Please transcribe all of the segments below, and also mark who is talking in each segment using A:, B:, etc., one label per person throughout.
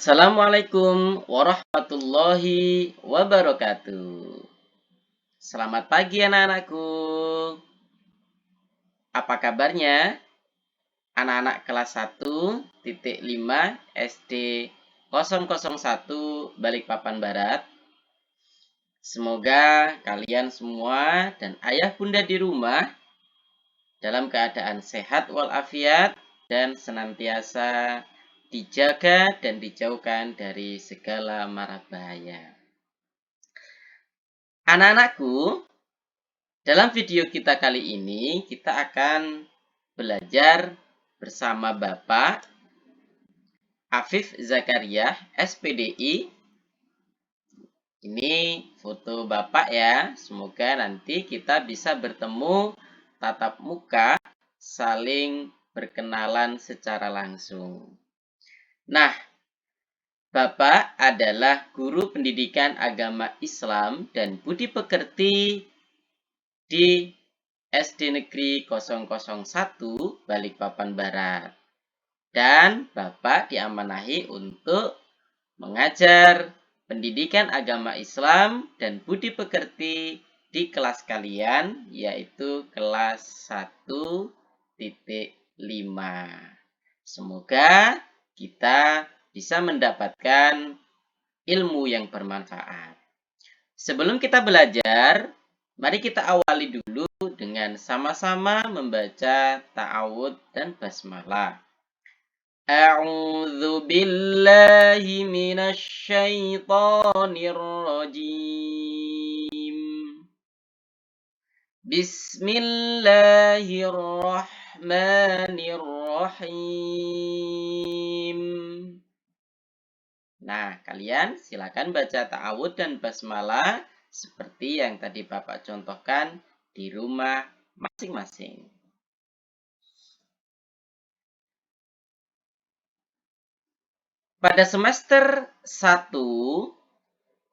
A: Assalamualaikum warahmatullahi wabarakatuh. Selamat pagi anak-anakku. Apa kabarnya? Anak-anak kelas 1.5 SD 001 Balikpapan Barat. Semoga kalian semua dan ayah bunda di rumah dalam keadaan sehat walafiat dan senantiasa dijaga dan dijauhkan dari segala mara bahaya. Anak-anakku, dalam video kita kali ini kita akan belajar bersama Bapak Afif Zakaria, SPDI. Ini foto Bapak ya. Semoga nanti kita bisa bertemu tatap muka, saling berkenalan secara langsung. Nah, Bapak adalah guru pendidikan agama Islam dan budi pekerti di SD Negeri 001 Balikpapan Barat. Dan Bapak diamanahi untuk mengajar pendidikan agama Islam dan budi pekerti di kelas kalian, yaitu kelas 1.5. Semoga kita bisa mendapatkan ilmu yang bermanfaat. Sebelum kita belajar, mari kita awali dulu dengan sama-sama membaca ta'awudz dan basmalah. A'udzu billahi minasy syaithanir rajim. Bismillahirrahmanirrahim. Nah, kalian silakan baca ta'awudz dan basmalah seperti yang tadi Bapak contohkan di rumah masing-masing. Pada semester 1,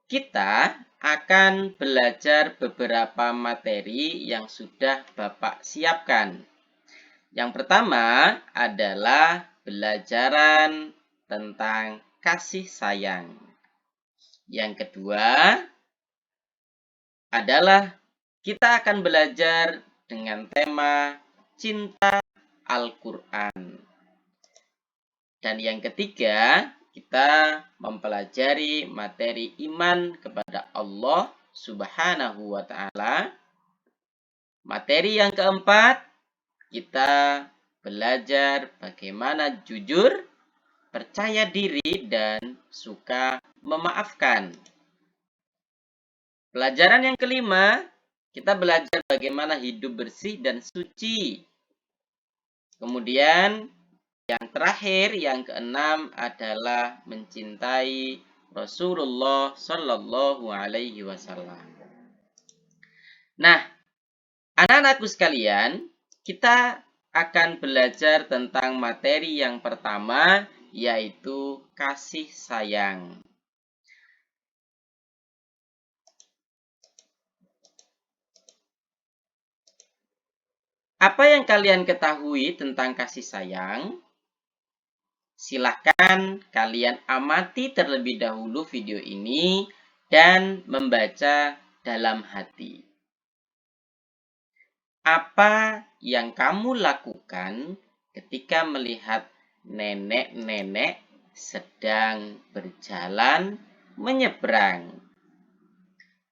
A: kita akan belajar beberapa materi yang sudah Bapak siapkan. Yang pertama adalah pelajaran tentang kasih sayang. Yang kedua adalah kita akan belajar dengan tema cinta Al-Quran. Dan yang ketiga, kita mempelajari materi iman kepada Allah Subhanahu wa Ta'ala. Materi yang keempat, kita belajar bagaimana jujur, percaya diri, dan suka memaafkan. Pelajaran yang kelima, kita belajar bagaimana hidup bersih dan suci. Kemudian yang terakhir, yang keenam adalah mencintai Rasulullah Shallallahu Alaihi Wasallam. Nah, anak-anakku sekalian, kita akan belajar tentang materi yang pertama, yaitu kasih sayang. Apa yang kalian ketahui tentang kasih sayang? Silahkan kalian amati terlebih dahulu video ini dan membaca dalam hati. Apa yang kamu lakukan ketika melihat nenek-nenek sedang berjalan menyeberang?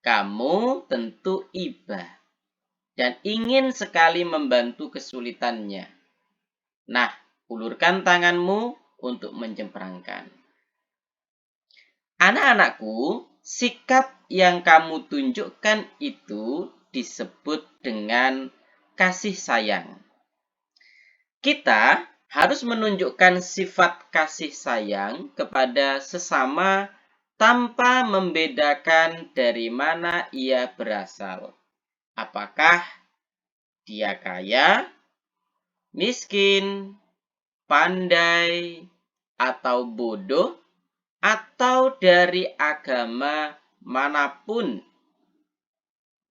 A: Kamu tentu iba dan ingin sekali membantu kesulitannya. Nah, ulurkan tanganmu untuk menyeberangkan. Anak-anakku, sikap yang kamu tunjukkan itu disebut dengan kasih sayang. Kita harus menunjukkan sifat kasih sayang kepada sesama tanpa membedakan dari mana ia berasal. Apakah dia kaya, miskin, pandai, atau bodoh, atau dari agama manapun.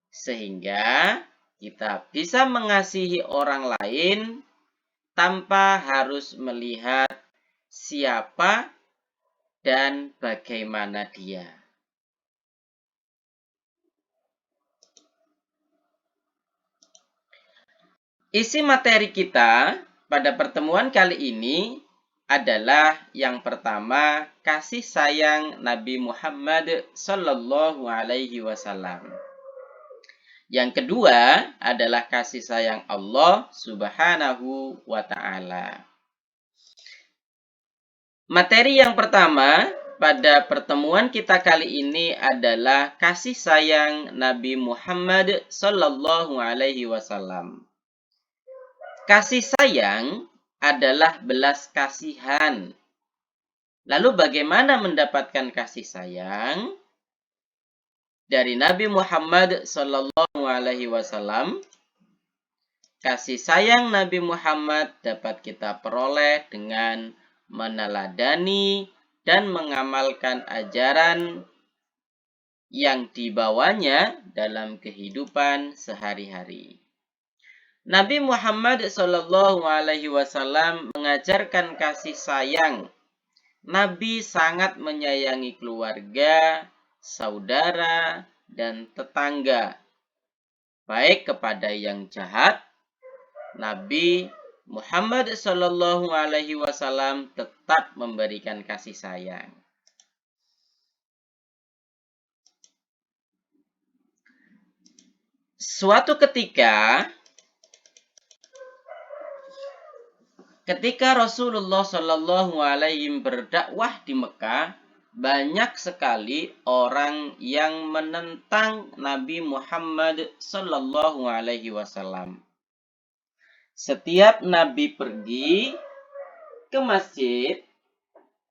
A: Sehingga kita bisa mengasihi orang lain tanpa harus melihat siapa dan bagaimana dia. Isi materi kita pada pertemuan kali ini adalah yang pertama, kasih sayang Nabi Muhammad Sallallahu Alaihi Wasallam. Yang kedua adalah kasih sayang Allah Subhanahu wa Ta'ala. Materi yang pertama pada pertemuan kita kali ini adalah kasih sayang Nabi Muhammad Sallallahu Alaihi Wasallam. Kasih sayang adalah belas kasihan. Lalu bagaimana mendapatkan kasih sayang? Dari Nabi Muhammad Sallallahu Alaihi Wasallam, kasih sayang Nabi Muhammad dapat kita peroleh dengan meneladani dan mengamalkan ajaran yang dibawanya dalam kehidupan sehari-hari. Nabi Muhammad Shallallahu Alaihi Wasallam mengajarkan kasih sayang. Nabi sangat menyayangi keluarga, saudara, dan tetangga. Baik kepada yang jahat, Nabi Muhammad Shallallahu Alaihi Wasallam tetap memberikan kasih sayang. Suatu ketika Rasulullah Shallallahu Alaihi Wasallam berdakwah di Mekah, banyak sekali orang yang menentang Nabi Muhammad Shallallahu Alaihi Wasallam. Setiap Nabi pergi ke masjid,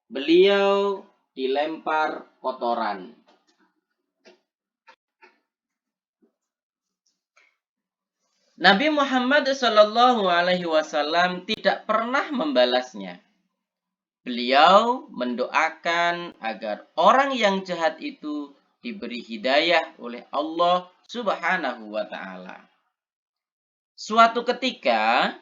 A: beliau dilempar kotoran. Nabi Muhammad Shallallahu Alaihi Wasallam tidak pernah membalasnya. Beliau mendoakan agar orang yang jahat itu diberi hidayah oleh Allah Subhanahu wa Ta'ala. Suatu ketika,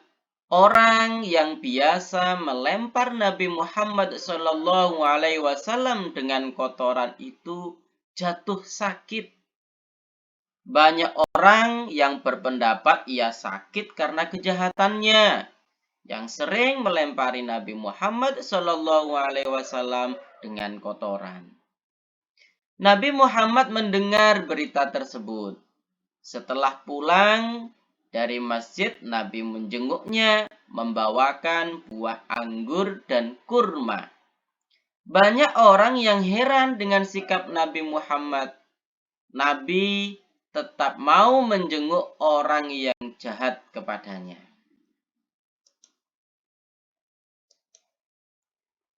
A: orang yang biasa melempar Nabi Muhammad Shallallahu Alaihi Wasallam dengan kotoran itu jatuh sakit. Banyak orang yang berpendapat ia sakit karena kejahatannya, yang sering melempari Nabi Muhammad Shallallahu Alaihi Wasallam dengan kotoran. Nabi Muhammad mendengar berita tersebut. Setelah pulang dari masjid, Nabi menjenguknya, membawakan buah anggur dan kurma. Banyak orang yang heran dengan sikap Nabi Muhammad. Nabi tetap mau menjenguk orang yang jahat kepadanya.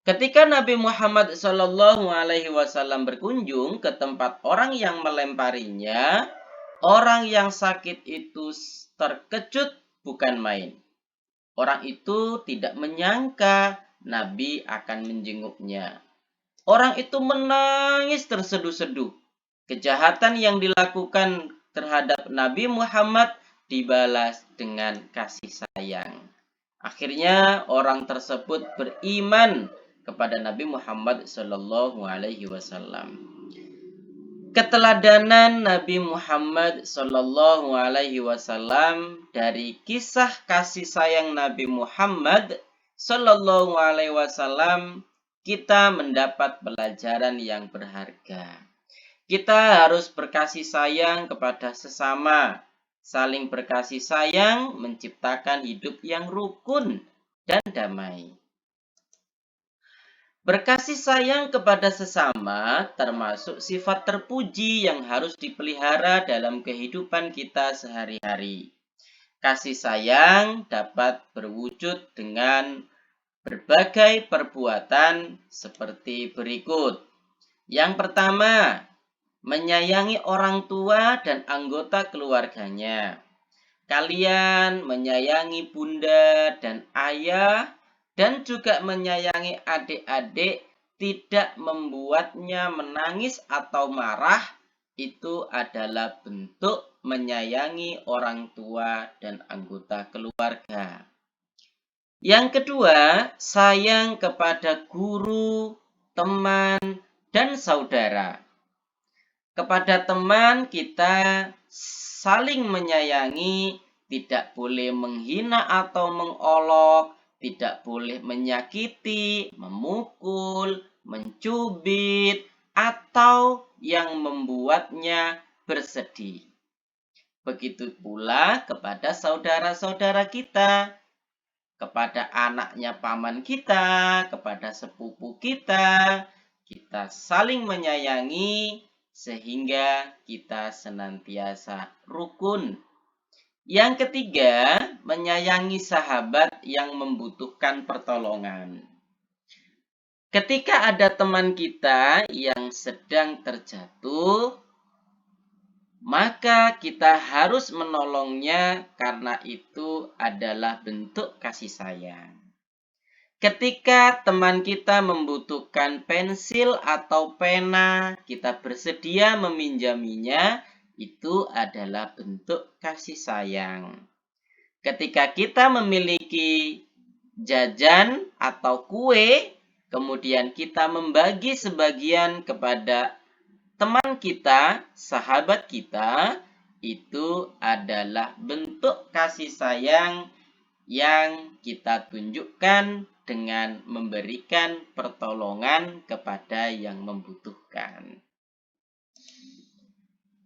A: Ketika Nabi Muhammad Shallallahu Alaihi Wasallam berkunjung ke tempat orang yang melemparinya, orang yang sakit itu terkejut bukan main. Orang itu tidak menyangka Nabi akan menjenguknya. Orang itu menangis terseduh-seduh. Kejahatan yang dilakukan terhadap Nabi Muhammad dibalas dengan kasih sayang. Akhirnya orang tersebut beriman kepada Nabi Muhammad Shallallahu Alaihi Wasallam. Keteladanan Nabi Muhammad Shallallahu Alaihi Wasallam dari kisah kasih sayang Nabi Muhammad Shallallahu Alaihi Wasallam, kita mendapat pelajaran yang berharga. Kita harus berkasih sayang kepada sesama. Saling berkasih sayang menciptakan hidup yang rukun dan damai. Berkasih sayang kepada sesama termasuk sifat terpuji yang harus dipelihara dalam kehidupan kita sehari-hari. Kasih sayang dapat berwujud dengan berbagai perbuatan seperti berikut. Yang pertama, menyayangi orang tua dan anggota keluarganya. Kalian menyayangi bunda dan ayah dan juga menyayangi adik-adik, tidak membuatnya menangis atau marah, itu adalah bentuk menyayangi orang tua dan anggota keluarga. Yang kedua, sayang kepada guru teman, dan saudara. Kepada teman kita saling menyayangi, tidak boleh menghina atau mengolok, tidak boleh menyakiti, memukul, mencubit, atau yang membuatnya bersedih. Begitu pula kepada saudara-saudara kita, kepada anaknya paman kita, kepada sepupu kita saling menyayangi sehingga kita senantiasa rukun. Yang ketiga, menyayangi sahabat yang membutuhkan pertolongan. Ketika ada teman kita yang sedang terjatuh, maka kita harus menolongnya karena itu adalah bentuk kasih sayang. Ketika teman kita membutuhkan pensil atau pena, kita bersedia meminjaminya, itu adalah bentuk kasih sayang. Ketika kita memiliki jajan atau kue, kemudian kita membagi sebagian kepada teman kita, sahabat kita, itu adalah bentuk kasih sayang yang kita tunjukkan dengan memberikan pertolongan kepada yang membutuhkan.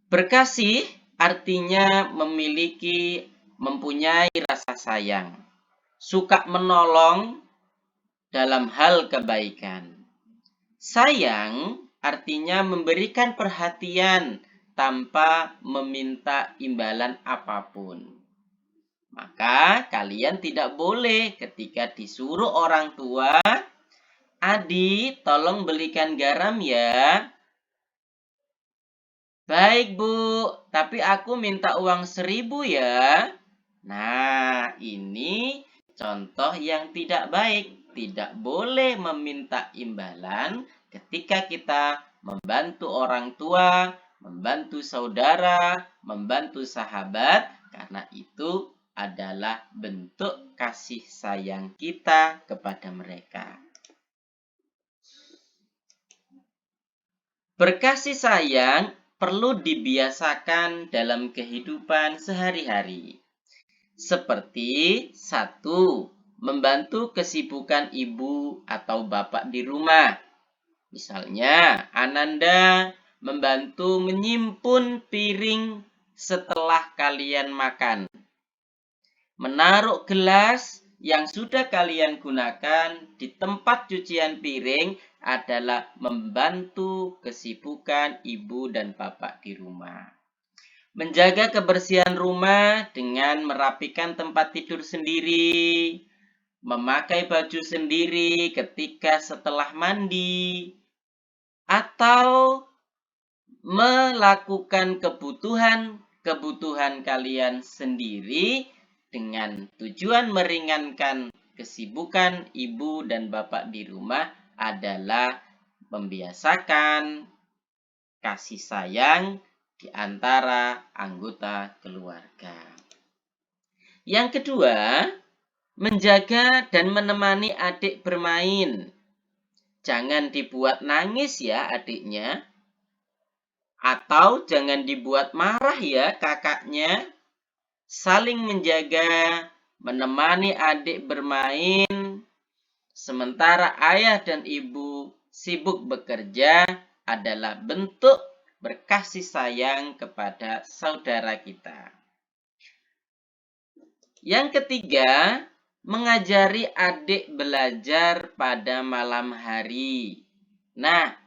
A: Berkasih artinya mempunyai rasa sayang, suka menolong dalam hal kebaikan. Sayang artinya memberikan perhatian tanpa meminta imbalan apapun. Maka kalian tidak boleh ketika disuruh orang tua, "Adi, tolong belikan garam ya." "Baik Bu, tapi aku minta uang 1.000 ya." Nah, ini contoh yang tidak baik. Tidak boleh meminta imbalan ketika kita membantu orang tua, membantu saudara, membantu sahabat, karena itu adalah bentuk kasih sayang kita kepada mereka. Berkasih sayang perlu dibiasakan dalam kehidupan sehari-hari. Seperti 1. Membantu kesibukan ibu atau bapak di rumah. Misalnya, Ananda membantu menyimpun piring setelah kalian makan. Menaruh gelas yang sudah kalian gunakan di tempat cucian piring adalah membantu kesibukan ibu dan bapak di rumah. Menjaga kebersihan rumah dengan merapikan tempat tidur sendiri, memakai baju sendiri ketika setelah mandi, atau melakukan kebutuhan kalian sendiri dengan tujuan meringankan kesibukan ibu dan bapak di rumah adalah membiasakan kasih sayang di antara anggota keluarga. Yang kedua, menjaga dan menemani adik bermain. Jangan dibuat nangis ya adiknya, atau jangan dibuat marah ya kakaknya. Saling menjaga, menemani adik bermain, sementara ayah dan ibu sibuk bekerja adalah bentuk berkasih sayang kepada saudara kita. Yang ketiga, mengajari adik belajar pada malam hari. Nah,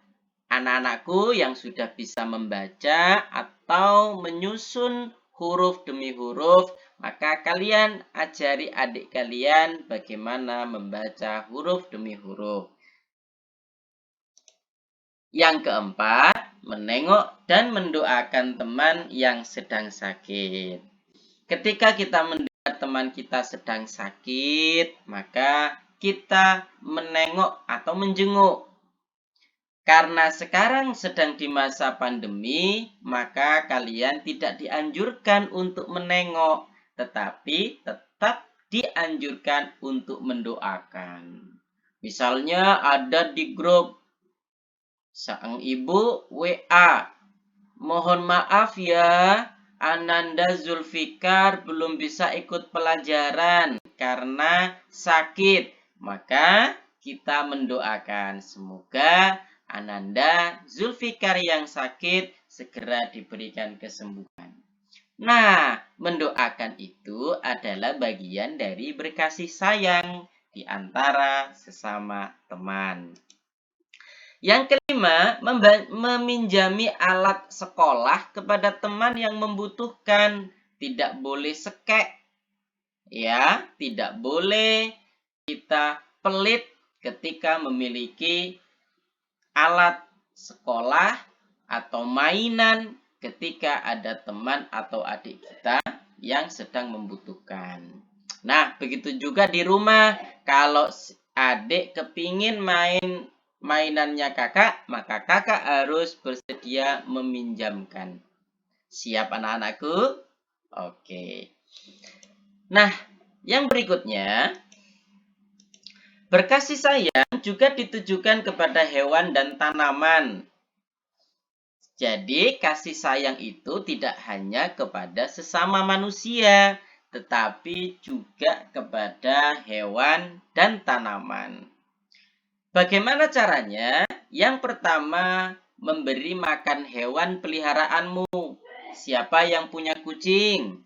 A: anak-anakku yang sudah bisa membaca atau menyusun huruf demi huruf, maka kalian ajari adik kalian bagaimana membaca huruf demi huruf. Yang keempat, menengok dan mendoakan teman yang sedang sakit. Ketika kita mendengar teman kita sedang sakit, maka kita menengok atau menjenguk. Karena sekarang sedang di masa pandemi, maka kalian tidak dianjurkan untuk menengok, tetapi tetap dianjurkan untuk mendoakan. Misalnya ada di grup Sang ibu WA, mohon maaf ya, Ananda Zulfikar belum bisa ikut pelajaran karena sakit. Maka kita mendoakan semoga Ananda Zulfikar yang sakit segera diberikan kesembuhan. Nah, mendoakan itu adalah bagian dari berkasih sayang di antara sesama teman. Yang kelima, meminjami alat sekolah kepada teman yang membutuhkan. Tidak boleh sekek, ya, tidak boleh kita pelit ketika memiliki alat sekolah atau mainan ketika ada teman atau adik kita yang sedang membutuhkan. Nah, begitu juga di rumah. Kalau adik kepingin main mainannya kakak, maka kakak harus bersedia meminjamkan. Siap anak-anakku? Oke. Nah, yang berikutnya, berkasih sayang juga ditujukan kepada hewan dan tanaman. Jadi, kasih sayang itu tidak hanya kepada sesama manusia, tetapi juga kepada hewan dan tanaman. Bagaimana caranya? Yang pertama, memberi makan hewan peliharaanmu. Siapa yang punya kucing?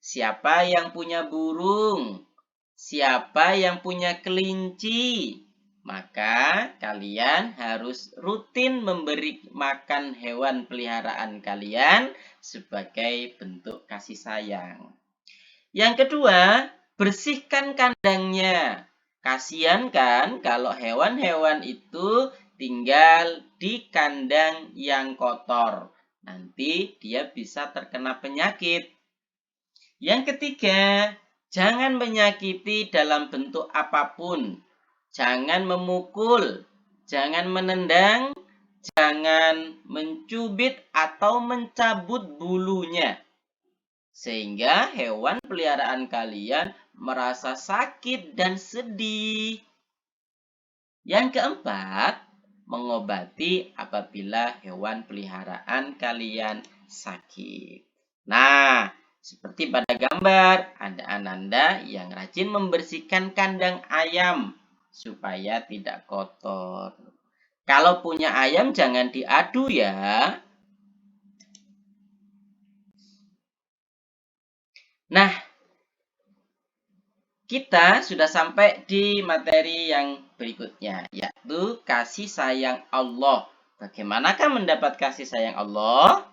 A: Siapa yang punya burung? Siapa yang punya kelinci? Maka kalian harus rutin memberi makan hewan peliharaan kalian sebagai bentuk kasih sayang. Yang kedua, bersihkan kandangnya. Kasihan kan kalau hewan-hewan itu tinggal di kandang yang kotor. Nanti dia bisa terkena penyakit. Yang ketiga, jangan menyakiti dalam bentuk apapun. Jangan memukul, jangan menendang, jangan mencubit atau mencabut bulunya. Sehingga hewan peliharaan kalian merasa sakit dan sedih. Yang keempat, mengobati apabila hewan peliharaan kalian sakit. Nah, seperti pada gambar, ada Ananda yang rajin membersihkan kandang ayam supaya tidak kotor. Kalau punya ayam jangan diadu ya. Nah, kita sudah sampai di materi yang berikutnya, yaitu kasih sayang Allah. Bagaimanakah mendapat kasih sayang Allah?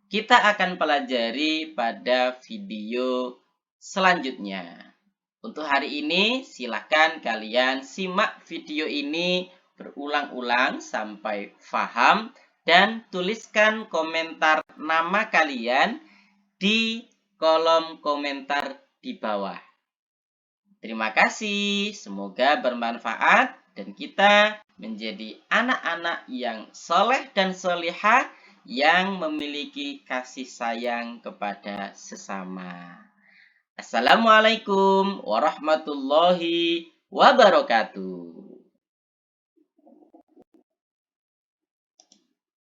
A: Kita akan pelajari pada video selanjutnya. Untuk hari ini, silakan kalian simak video ini berulang-ulang sampai paham dan tuliskan komentar nama kalian di kolom komentar di bawah. Terima kasih, semoga bermanfaat dan kita menjadi anak-anak yang soleh dan solihah yang memiliki kasih sayang kepada sesama. Assalamualaikum warahmatullahi wabarakatuh.